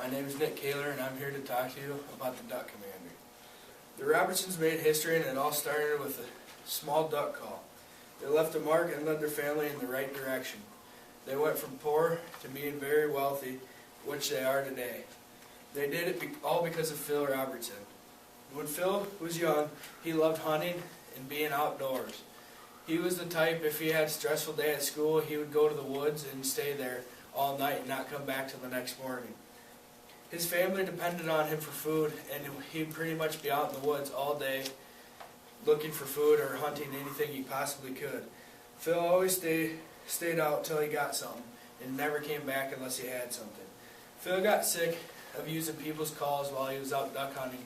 My name is Nick Kahler, and I'm here to talk to you about the Duck Commander. The Robertsons made history, and it all started with a small duck call. They left a mark and led their family in the right direction. They went from poor to being very wealthy, which they are today. They did it all because of Phil Robertson. When Phil was young, he loved hunting and being outdoors. He was the type, if he had a stressful day at school, he would go to the woods and stay there all night and not come back till the next morning. His family depended on him for food, and he'd pretty much be out in the woods all day looking for food or hunting anything he possibly could. Phil always stayed out till he got something and never came back unless he had something. Phil got sick of using people's calls while he was out duck hunting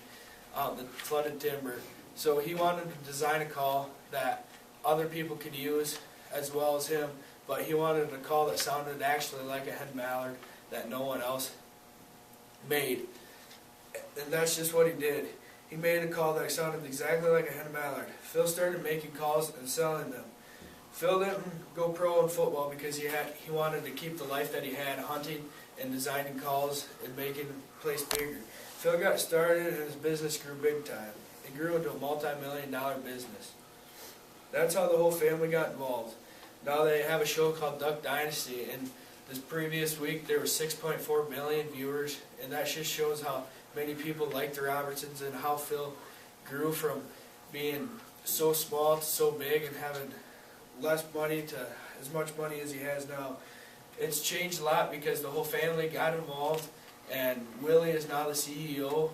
out in the flooded timber, so he wanted to design a call that other people could use as well as him, but he wanted a call that sounded actually like a hen mallard that no one else made. And that's just what he did. He made a call that sounded exactly like a hen mallard. Phil started making calls and selling them. Phil didn't go pro in football because he wanted to keep the life that he had hunting and designing calls and making the place bigger. Phil got started and his business grew big time. It grew into a multi-million-dollar business. That's how the whole family got involved. Now they have a show called Duck Dynasty, and this previous week there were 6.4 million viewers, and that just shows how many people like the Robertsons and how Phil grew from being so small to so big and having less money to as much money as he has now. It's changed a lot because the whole family got involved, and Willie is now the CEO,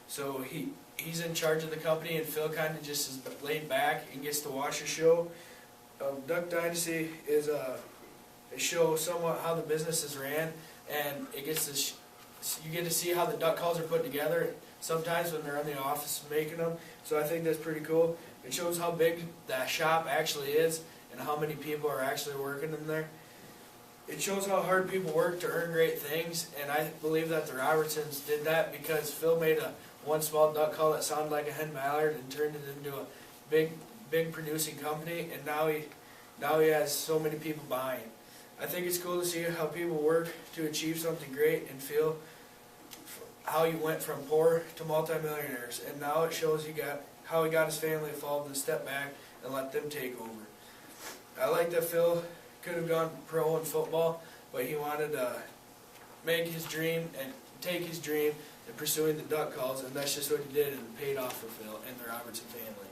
so he's in charge of the company, and Phil kind of just is laid back and gets to watch the show. Duck Dynasty is a show somewhat how the business is ran, and it gets to you get to see how the duck calls are put together sometimes when they're in the office making them, so I think that's pretty cool. It shows how big that shop actually is and how many people are actually working in there. It shows how hard people work to earn great things, and I believe that the Robertsons did that because Phil made one small duck call that sounded like a hen mallard and turned it into a big producing company, and now he has so many people buying. I think it's cool to see how people work to achieve something great and feel how he went from poor to multimillionaires, and now it shows how he got his family involved and stepped back and let them take over. I like that Phil could have gone pro in football, but he wanted to make his dream and take his dream in pursuing the duck calls, and that's just what he did, and it paid off for Phil and the Robertson family.